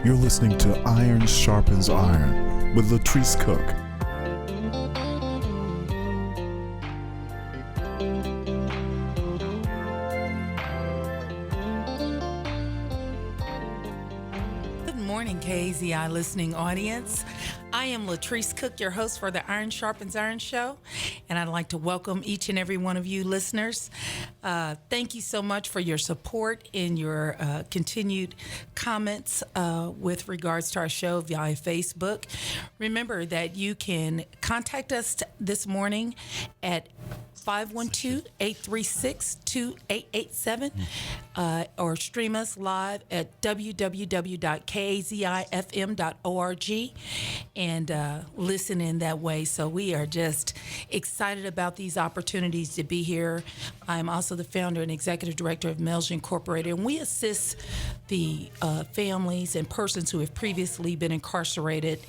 You're listening to Iron Sharpens Iron with Latresse Cooke. Good morning, KAZI listening audience. I am Latresse Cooke, your host for the Iron Sharpens Iron show, and I'd like to welcome each and every one of you listeners. Thank you so much for your support and your continued comments with regards to our show via Facebook. Remember that you can contact us this morning at 512-836-2887 or stream us live at www.kazifm.org and listen in that way. So we are just excited about these opportunities to be here. I'm also the founder and executive director of Melge Incorporated, and we assist the families and persons who have previously been incarcerated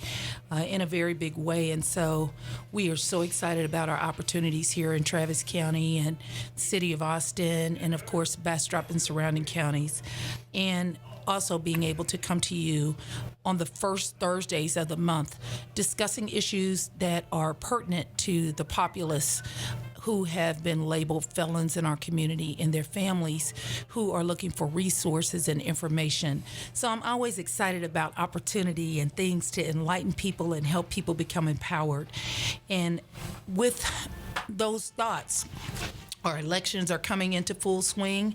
in a very big way. And so we are so excited about our opportunities here in Travis County and the city of Austin, and of course Bastrop and surrounding counties, and also being able to come to you on the first Thursdays of the month discussing issues that are pertinent to the populace who have been labeled felons in our community and their families who are looking for resources and information. So I'm always excited about opportunity and things to enlighten people and help people become empowered. And with those thoughts, our elections are coming into full swing,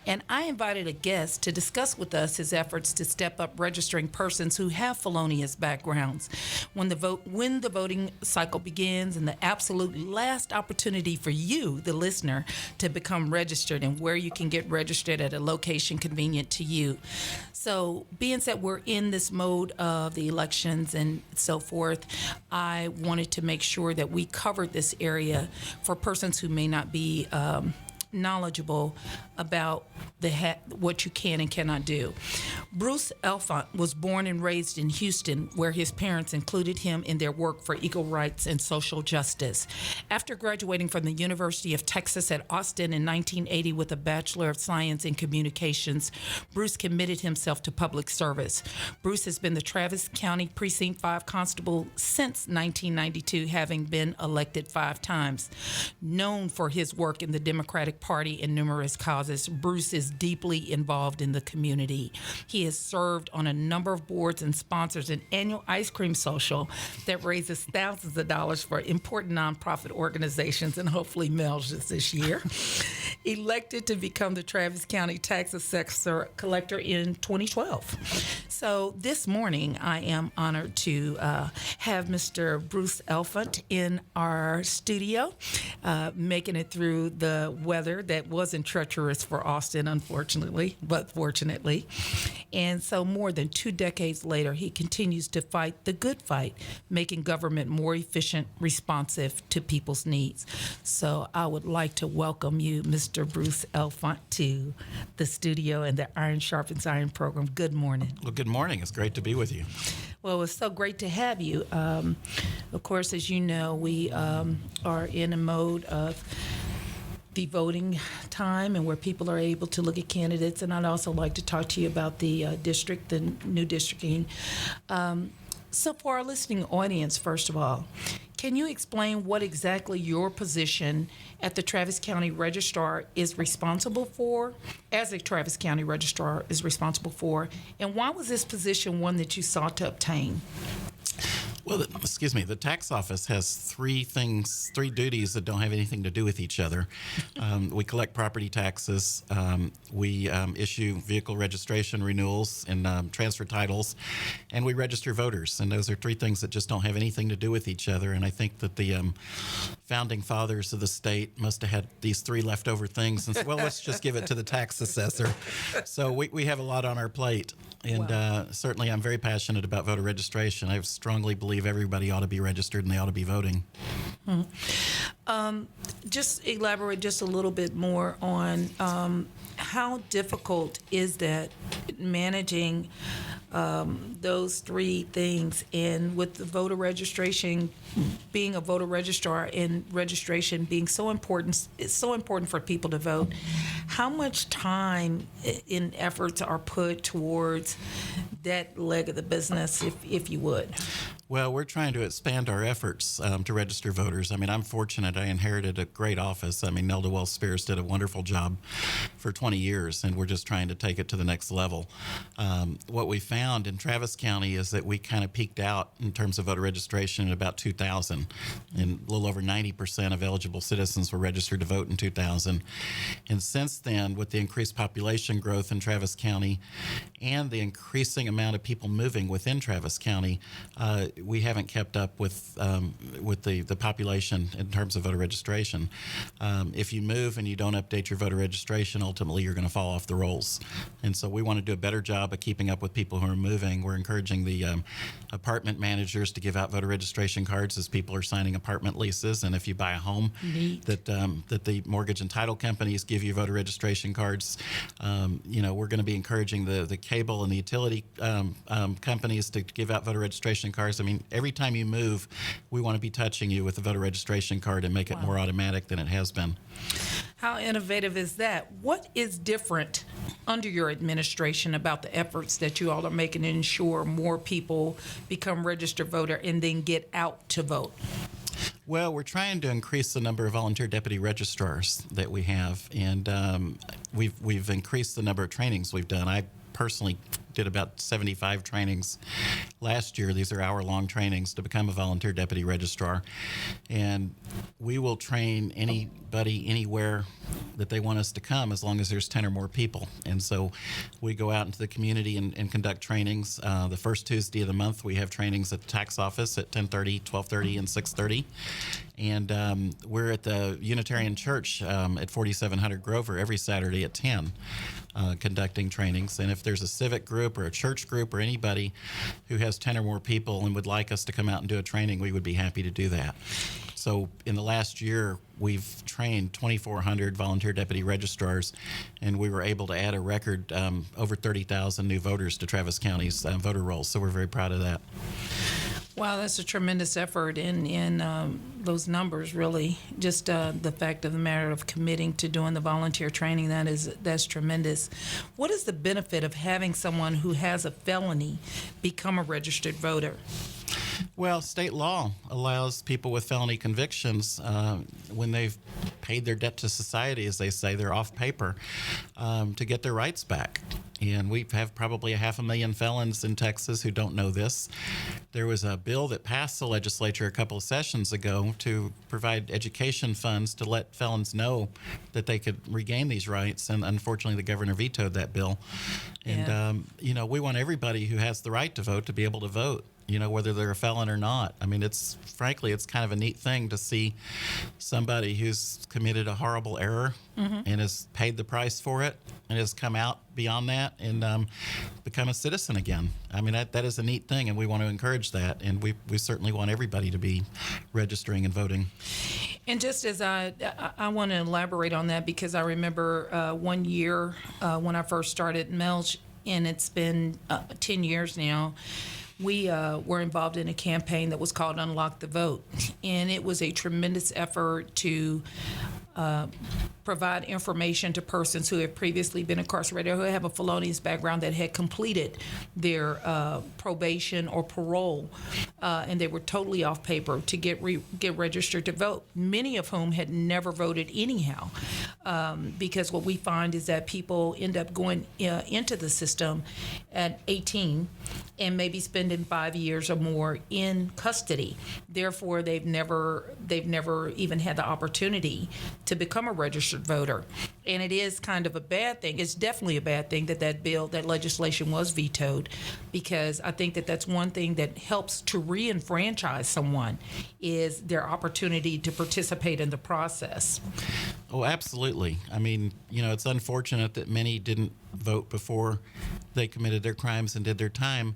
and I invited a guest to discuss with us his efforts to step up registering persons who have felonious backgrounds when the voting cycle begins, and the absolute last opportunity for you, the listener, to become registered, and where you can get registered at a location convenient to you. So, being that we're in this mode of the elections and so forth, I wanted to make sure that we covered this area for persons who may not be knowledgeable about what you can and cannot do. Bruce Elfont was born and raised in Houston, where his parents included him in their work for equal rights and social justice. After graduating from the University of Texas at Austin in 1980 with a Bachelor of Science in Communications, Bruce committed himself to public service. Bruce has been the Travis County Precinct 5 Constable since 1992, having been elected 5 times. Known for his work in the Democratic Party and numerous causes, Bruce is deeply involved in the community. He has served on a number of boards and sponsors an annual ice cream social that raises thousands of dollars for important nonprofit organizations, and hopefully Melge this year. Elected to become the Travis County Tax Assessor Collector in 2012. So this morning, I am honored to have Mr. Bruce Elfont in our studio, making it through the weather that wasn't treacherous for Austin, unfortunately, but fortunately. And so more than 2 decades later, he continues to fight the good fight, making government more efficient, responsive to people's needs. So I would like to welcome you, Mr. Bruce Elfont, to the studio and the Iron Sharpens Iron program. Good morning. Well, good morning. It's great to be with you. Well, it's so great to have you. Of course, as you know, we are in a mode of the voting time and where people are able to look at candidates. And I'd also like to talk to you about the district, the new districting. So for our listening audience, first of all, can you explain what exactly your position at the Travis County Registrar is responsible for, as a Travis County Registrar is responsible for, and why was this position one that you sought to obtain? Well, the tax office has 3 duties that don't have anything to do with each other. We collect property taxes, we issue vehicle registration renewals and transfer titles, and we register voters. And those are 3 things that just don't have anything to do with each other. And I think that the founding fathers of the state must have had these 3 leftover things and said, well, let's just give it to the tax assessor. So we have a lot on our plate. And wow. Certainly I'm very passionate about voter registration. I strongly believe everybody ought to be registered and they ought to be voting. Just elaborate just a little bit more on how difficult is that managing those three things, and with the voter registration, being a voter registrar and registration being so important, it's so important for people to vote. How much time and efforts are put towards that leg of the business, if you would? Well, we're trying to expand our efforts to register voters. I mean, I'm fortunate. I inherited a great office. I mean, Nelda Wells Spears did a wonderful job for 20 years, and we're just trying to take it to the next level. What we found in Travis County is that we kind of peaked out in terms of voter registration at about 2000, and a little over 90% of eligible citizens were registered to vote in 2000. And since then, with the increased population growth in Travis County and the increasing amount of people moving within Travis County, we haven't kept up with the population in terms of voter registration. If you move and you don't update your voter registration, ultimately you're going to fall off the rolls. And so we want to do a better job of keeping up with people who are moving. We're encouraging the apartment managers to give out voter registration cards as people are signing apartment leases. And if you buy a home, that the mortgage and title companies give you voter registration cards. We're going to be encouraging the cable and the utility companies to give out voter registration cards. I mean, every time you move, we want to be touching you with a voter registration card and make it more automatic than it has been. How innovative is that? What is different under your administration about the efforts that you all are making to ensure more people become registered voter and then get out to vote? Well, we're trying to increase the number of volunteer deputy registrars that we have, and we've increased the number of trainings we've done. I personally did about 75 trainings last year. These are hour-long trainings to become a volunteer deputy registrar. And we will train anybody anywhere that they want us to come as long as there's 10 or more people. And so we go out into the community and conduct trainings. The first Tuesday of the month, we have trainings at the tax office at 10:30, 12:30, and 6:30. And we're at the Unitarian Church at 4700 Grover every Saturday at 10. Conducting trainings. And if there's a civic group or a church group or anybody who has 10 or more people and would like us to come out and do a training, we would be happy to do that. So in the last year, we've trained 2,400 volunteer deputy registrars, and we were able to add a record over 30,000 new voters to Travis County's voter rolls. So we're very proud of that. Wow, that's a tremendous effort in those numbers, really. Just the fact of the matter of committing to doing the volunteer training, that's tremendous. What is the benefit of having someone who has a felony become a registered voter? Well, state law allows people with felony convictions, when they've paid their debt to society, as they say, they're off paper, to get their rights back. And we have probably 500,000 felons in Texas who don't know this. There was a bill that passed the legislature a couple of sessions ago to provide education funds to let felons know that they could regain these rights. And unfortunately, the governor vetoed that bill. And, we want everybody who has the right to vote to be able to vote, whether they're a felon or not. I mean, it's kind of a neat thing to see somebody who's committed a horrible error and has paid the price for it and has come out beyond that and become a citizen again. I mean, that is a neat thing, and we want to encourage that, and we certainly want everybody to be registering and voting. And just as I want to elaborate on that, because I remember one year when I first started Melge, and it's been 10 years now, we were involved in a campaign that was called Unlock the Vote. And it was a tremendous effort to provide information to persons who have previously been incarcerated or who have a felonious background that had completed their probation or parole, and they were totally off paper to get registered to vote, many of whom had never voted anyhow, because what we find is that people end up going into the system at 18 and maybe spending 5 years or more in custody. Therefore, they've never even had the opportunity to become a registered voter. And it is kind of a bad thing. It's definitely a bad thing that legislation was vetoed, because I think that's one thing that helps to re-enfranchise someone is their opportunity to participate in the process. Oh, absolutely. I mean, it's unfortunate that many didn't vote before they committed their crimes and did their time.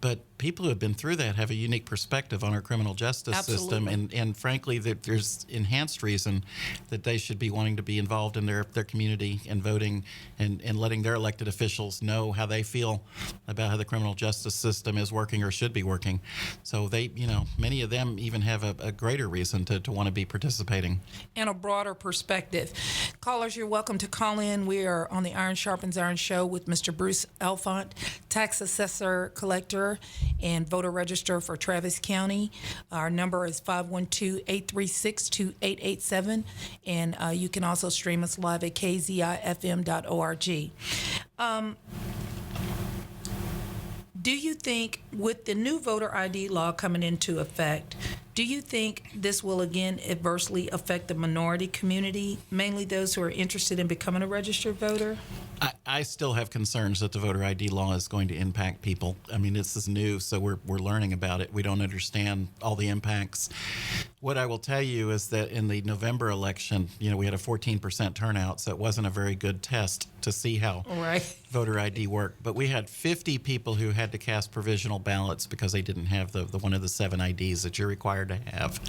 But people who have been through that have a unique perspective on our criminal justice system, and frankly, that there's enhanced reason that they should be wanting to be involved in their community and voting and letting their elected officials know how they feel about how the criminal justice system is working or should be working. So they, many of them even have a greater reason to want to be participating. And a broader perspective. Callers, you're welcome to call in. We are on the Iron Sharpens Iron show with Mr. Bruce Elfont, tax assessor, collector, and voter registrar for Travis County. Our number is 512-836-2887, and you can also stream us live at kzifm.org. Do you think, with the new voter ID law coming into effect, do you think this will again adversely affect the minority community, mainly those who are interested in becoming a registered voter? I still have concerns that the voter ID law is going to impact people. I mean, this is new, so we're learning about it. We don't understand all the impacts. What I will tell you is that in the November election, we had a 14% turnout, so it wasn't a very good test to see how voter ID worked. But we had 50 people who had to cast provisional ballots because they didn't have the one of the 7 IDs that you're required to have.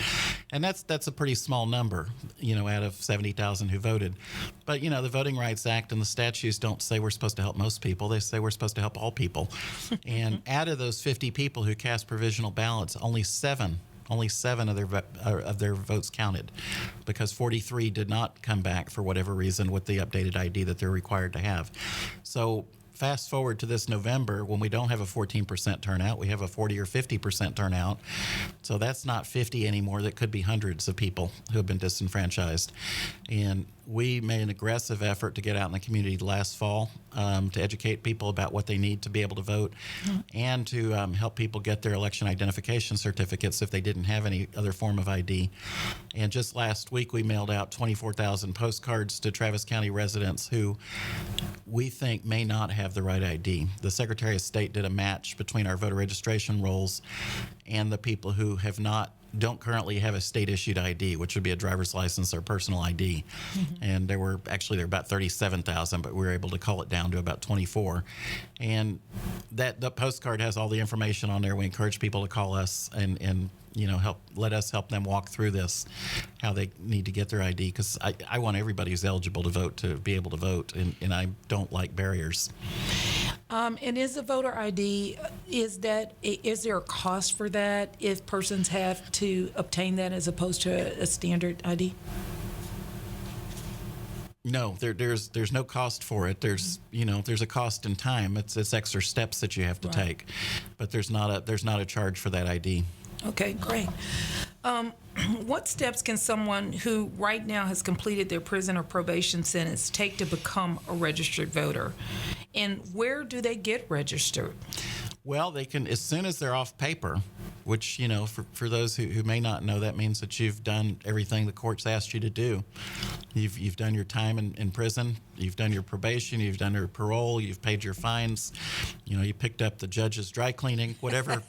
And that's a pretty small number, out of 70,000 who voted. But, the Voting Rights Act and the statutes don't say we're supposed to help most people. They say we're supposed to help all people. And out of those 50 people who cast provisional ballots, only seven of their votes counted, because 43 did not come back for whatever reason with the updated ID that they're required to have. So fast forward to this November, when we don't have a 14% turnout, we have a 40 or 50% turnout. So that's not 50 anymore. That could be hundreds of people who have been disenfranchised. And we made an aggressive effort to get out in the community last fall to educate people about what they need to be able to vote, and to help people get their election identification certificates if they didn't have any other form of ID. And just last week, we mailed out 24,000 postcards to Travis County residents who we think may not have the right ID. The Secretary of State did a match between our voter registration rolls and the people who don't currently have a state-issued ID, which would be a driver's license or personal ID. And there were about 37,000, but we were able to cull it down to about 24. And the postcard has all the information on there. We encourage people to call us and let us help them walk through this, how they need to get their ID, because I want everybody who's eligible to vote to be able to vote, and I don't like barriers. And is the voter ID, is there a cost for that if persons have to obtain that as opposed to a standard ID? No, there's no cost for it. There's a cost in time. It's extra steps that you have to take, but there's not a charge for that ID. Okay, great. What steps can someone who right now has completed their prison or probation sentence take to become a registered voter? And where do they get registered? Well, they can, as soon as they're off paper, which, for those who may not know, that means that you've done everything the court's asked you to do. You've done your time in prison, you've done your probation, you've done your parole, you've paid your fines, you picked up the judge's dry cleaning, whatever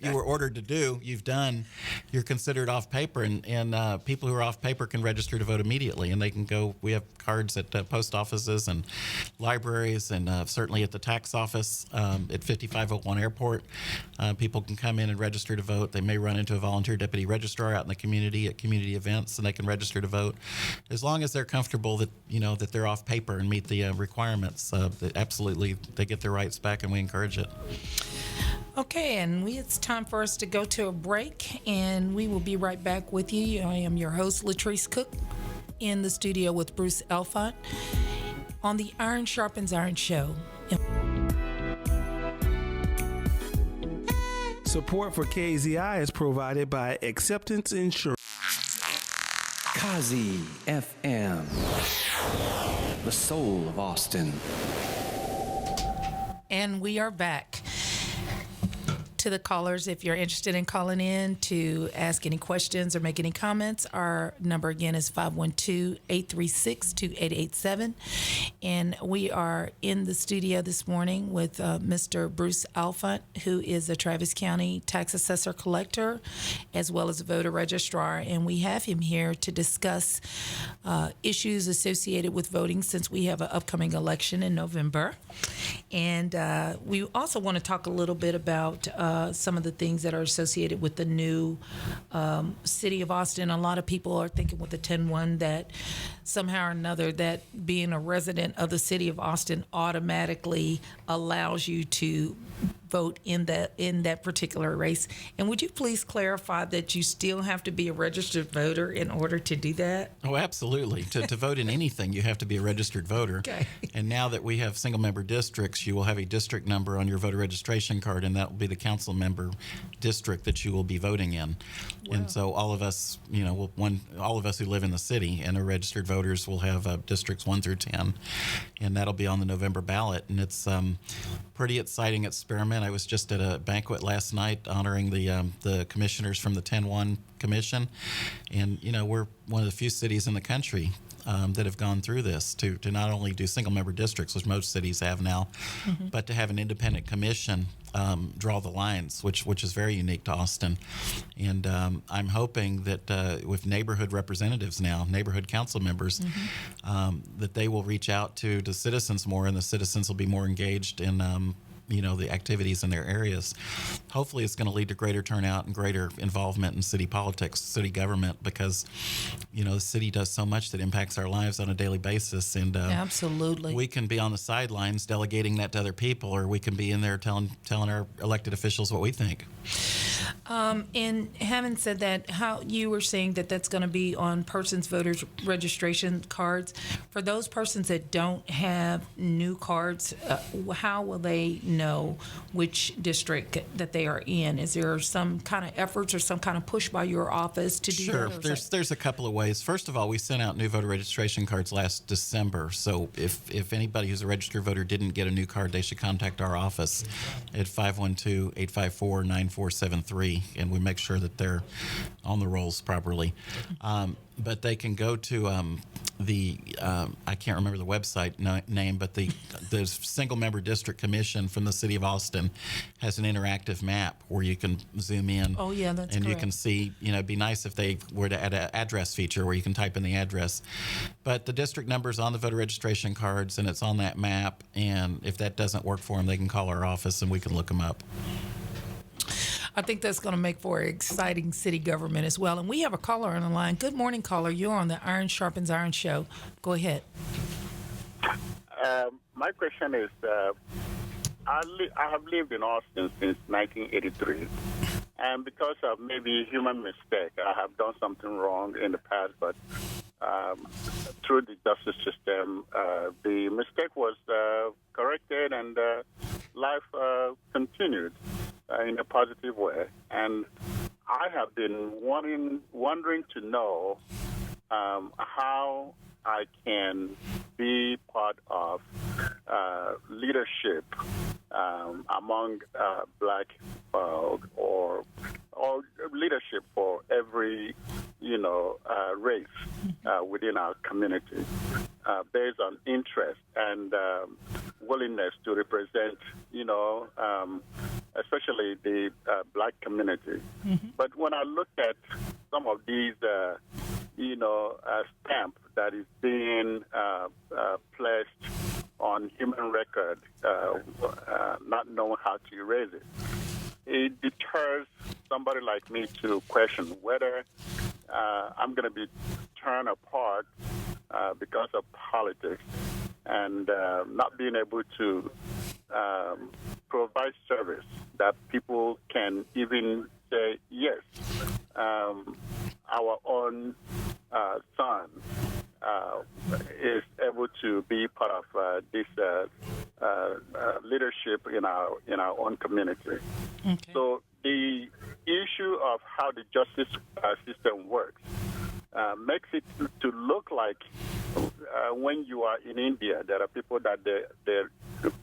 you were ordered to do, you've done. You're considered off paper, and people who are off paper can register to vote immediately, and they can go. We have cards at post offices and libraries, and certainly at the tax office at 5501 Airport. People can come in and register to vote. They may run into a volunteer deputy registrar out in the community at community events, and they can register to vote, as long as they're comfortable that that they're off paper and meet the requirements. Absolutely, they get their rights back, and we encourage it. Okay, and it's time for us to go to a break, and we will be right back with you. I am your host, Latresse Cooke, in the studio with Bruce Elfont on the Iron Sharpens Iron show. Support for KZI is provided by Acceptance Insurance. Kazi FM, the soul of Austin. And we are back. to the callers, if you're interested in calling in to ask any questions or make any comments, our number again is 512-836-2887. And we are in the studio this morning with Mr. Bruce Alphont, who is a Travis County tax assessor collector, as well as a voter registrar. And we have him here to discuss issues associated with voting, since we have an upcoming election in November. And we also want to talk a little bit about some of the things that are associated with the new city of Austin. A lot of people are thinking with the 10-1 that somehow or another that being a resident of the city of Austin automatically allows you to vote in that particular race. And would you please clarify that you still have to be a registered voter in order to do that? Oh, absolutely. To vote in anything, you have to be a registered voter. Okay. And now that we have single-member districts, you will have a district number on your voter registration card, and that will be the council member district that you will be voting in. Wow. And so all of us, all of us who live in the city and are registered voters will have districts 1 through 10, and that'll be on the November ballot. And it's pretty exciting experiment. I was just at a banquet last night honoring the commissioners from the 10-1 Commission, and we're one of the few cities in the country that have gone through this to not only do single-member districts, which most cities have now, but to have an independent commission draw the lines, which is very unique to Austin. And I'm hoping that with neighborhood representatives now, neighborhood council members, that they will reach out to the citizens more, and the citizens will be more engaged in the activities in their areas. Hopefully it's going to lead to greater turnout and greater involvement in city politics, city government, because, the city does so much that impacts our lives on a daily basis. And absolutely, we can be on the sidelines delegating that to other people, or we can be in there telling our elected officials what we think. And having said that, how you were saying that that's going to be on persons' voters' registration cards. For those persons that don't have new cards, how will they know which district that they are in? Is there some kind of efforts or some kind of push by your office to do that? Sure. There's a couple of ways. First of all, we sent out new voter registration cards last December. So if anybody who's a registered voter didn't get a new card, they should contact our office at 512-854-9473, and we make sure that they're on the rolls properly. But they can go to I can't remember the website name, but the Single Member District Commission from the City of Austin has an interactive map where you can zoom in. Oh, yeah, that's and correct. You can see, it'd be nice if they were to add an address feature where you can type in the address. But the district number's on the voter registration cards, and it's on that map. And if that doesn't work for them, they can call our office and we can look them up. I think that's going to make for an exciting city government as well. And we have a caller on the line. Good morning, caller. You're on the Iron Sharpens Iron show. Go ahead. My question is, I have lived in Austin since 1983. And because of maybe human mistake, I have done something wrong in the past, but through the justice system, the mistake was corrected and life continued in a positive way. And I have been wondering to know how I can be part of leadership among black or leadership for every race within our community, based on interest and willingness to represent especially the black community. But when I look at some of these stamp that is being placed on human record, not knowing how to erase it, it deters somebody like me to question whether I'm going to be torn apart because of politics and not being able to provide service that people can even say, yes, our own son is able to be part of this leadership in our own community. Okay. So the issue of how the justice system works makes it to look like when you are in India, there are people that they're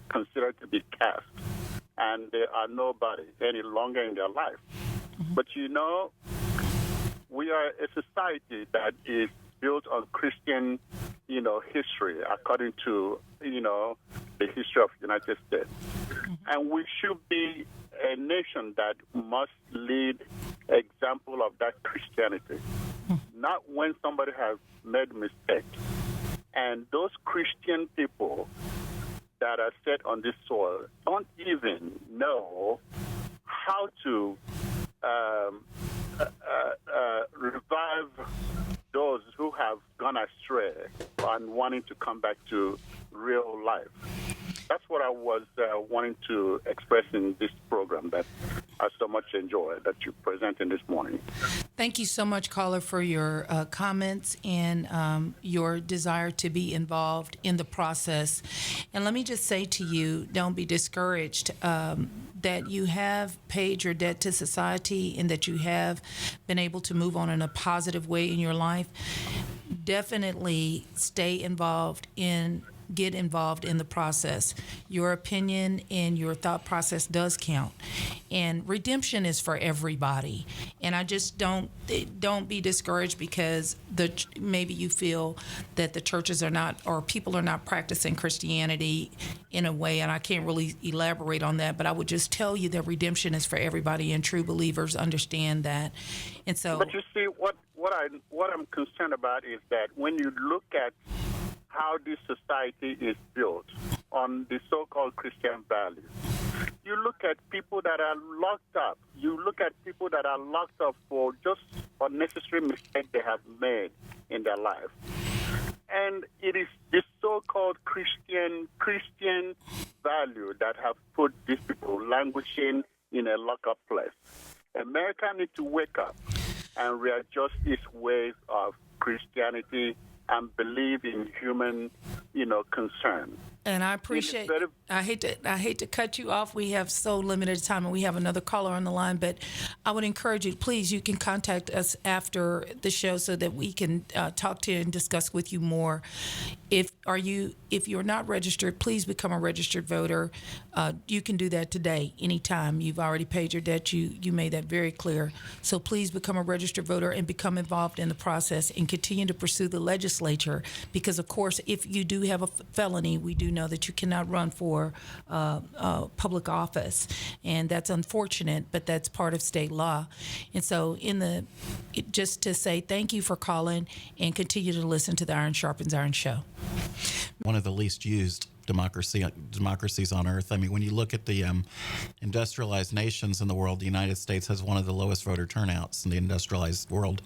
considered to be caste. and they are nobody any longer in their life. But we are a society that is built on Christian, history, according to, the history of the United States. And we should be a nation that must lead example of that Christianity. Not when somebody has made mistakes. And those Christian people that are set on this soil don't even know how to revive those who have gone astray and wanting to come back to real life. That's what I was wanting to express in this program that I so much enjoy that you presented this morning. Thank you so much, caller, for your comments and your desire to be involved in the process. And let me just say to you, don't be discouraged that you have paid your debt to society and that you have been able to move on in a positive way in your life. Definitely get involved in the process. Your opinion and your thought process does count. And redemption is for everybody. And I just don't be discouraged because maybe you feel that the churches are not, or people are not practicing Christianity in a way, and I can't really elaborate on that, but I would just tell you that redemption is for everybody, and true believers understand that. And so, but you see, what I'm concerned about is that when you look at how this society is built on the so-called Christian values, you look at people that are locked up. You look at people that are locked up for just unnecessary mistakes they have made in their life. And it is the so-called Christian value that have put these people languishing in a lock-up place. America needs to wake up and readjust its ways of Christianity and believe in human, concern. And I appreciate. I hate to cut you off. We have so limited time, and we have another caller on the line. But I would encourage you, please. You can contact us after the show so that we can talk to you and discuss with you more. If you're not registered, please become a registered voter. You can do that today, anytime. You've already paid your debt. You made that very clear. So please become a registered voter and become involved in the process and continue to pursue the legislature. Because of course, if you do have a felony, we do know that you cannot run for public office, and that's unfortunate, but that's part of state law. And so, just to say thank you for calling and continue to listen to the Iron Sharpens Iron show. One of the least used democracies on earth. I mean, when you look at the industrialized nations in the world, the United States has one of the lowest voter turnouts in the industrialized world.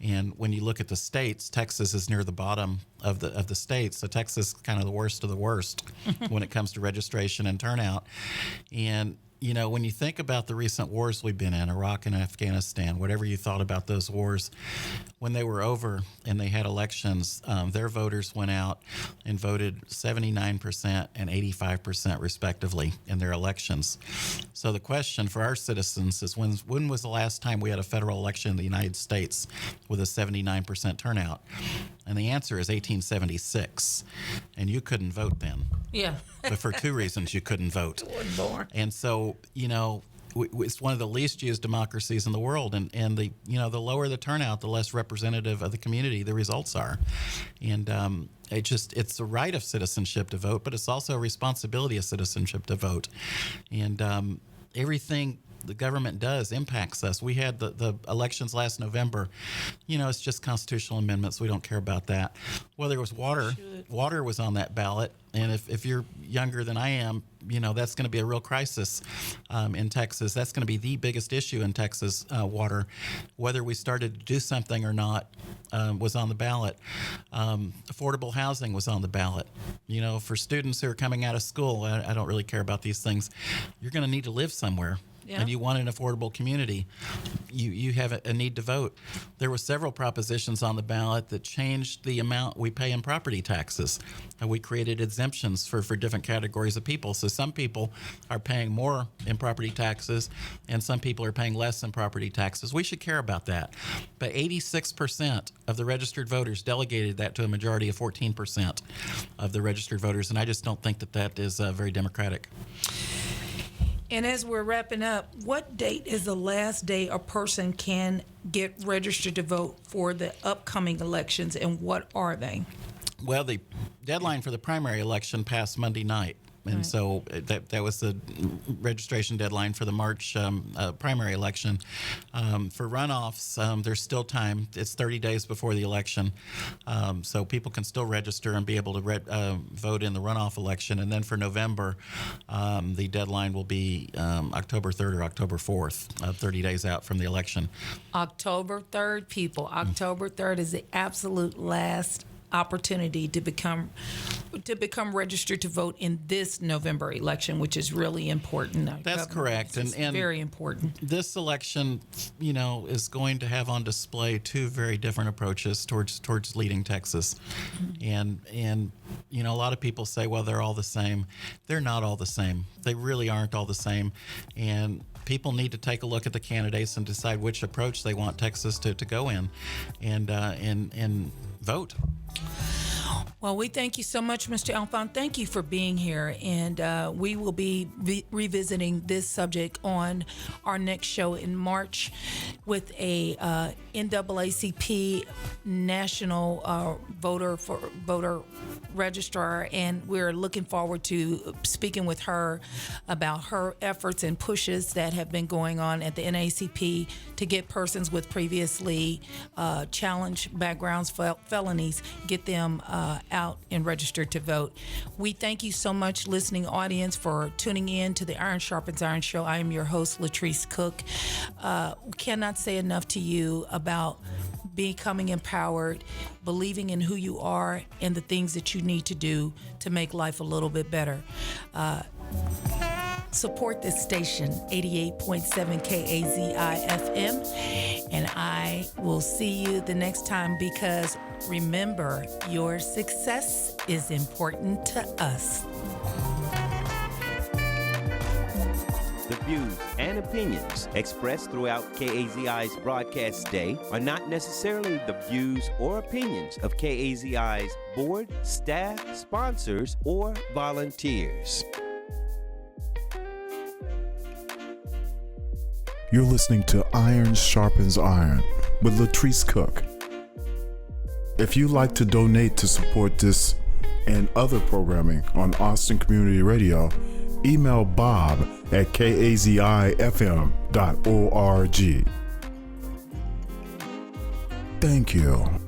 And when you look at the states, Texas is near the bottom of the states. So Texas is kind of the worst of the worst when it comes to registration and turnout. And when you think about the recent wars we've been in, Iraq and Afghanistan, whatever you thought about those wars, when they were over and they had elections, their voters went out and voted 79% and 85% respectively in their elections. So the question for our citizens is, when was the last time we had a federal election in the United States with a 79% turnout? And the answer is 1876. And you couldn't vote then. Yeah. But for two reasons you couldn't vote. And so, it's one of the least used democracies in the world. And the lower the turnout, the less representative of the community the results are. And it's a right of citizenship to vote, but it's also a responsibility of citizenship to vote. And everything the government does impacts us. We had the elections last November. It's just constitutional amendments. We don't care about that. Well, there was water. Water was on that ballot. And if you're younger than I am, that's going to be a real crisis in Texas. That's going to be the biggest issue in Texas, water. Whether we started to do something or not was on the ballot. Affordable housing was on the ballot. For students who are coming out of school, I don't really care about these things. You're going to need to live somewhere. Yeah. And you want an affordable community, you have a need to vote. There were several propositions on the ballot that changed the amount we pay in property taxes. And we created exemptions for different categories of people. So some people are paying more in property taxes, and some people are paying less in property taxes. We should care about that. But 86% of the registered voters delegated that to a majority of 14% of the registered voters, and I just don't think that is very democratic. And as we're wrapping up, what date is the last day a person can get registered to vote for the upcoming elections, and what are they? Well, the deadline for the primary election passed Monday night. And so that was the registration deadline for the March primary election. For runoffs, there's still time. It's 30 days before the election. So people can still register and be able to vote in the runoff election. And then for November, the deadline will be October 3rd or October 4th, 30 days out from the election. October 3rd, people. October 3rd is the absolute last opportunity to become registered to vote in this November election, which is really important. That's correct, and very important. This election, is going to have on display two very different approaches towards leading Texas, and a lot of people say, well, they're all the same. They're not all the same. They really aren't all the same, and people need to take a look at the candidates and decide which approach they want Texas to go in, and vote. Well, we thank you so much, Mr. Alphon. Thank you for being here, and we will be revisiting this subject on our next show in March with a NAACP national voter registrar, and we're looking forward to speaking with her about her efforts and pushes that have been going on at the NAACP to get persons with previously challenged backgrounds, felonies, get them out and registered to vote. We thank you so much, listening audience, for tuning in to the Iron Sharpens Iron show. I am your host, Latresse Cooke. We cannot say enough to you about becoming empowered, believing in who you are and the things that you need to do to make life a little bit better. Support this station, 88.7 KAZI FM, and I will see you the next time, because remember, your success is important to us. The views and opinions expressed throughout KAZI's broadcast day are not necessarily the views or opinions of KAZI's board, staff, sponsors, or volunteers. You're listening to Iron Sharpens Iron with Latresse Cooke. If you'd like to donate to support this and other programming on Austin Community Radio, email Bob at kazifm.org. Thank you.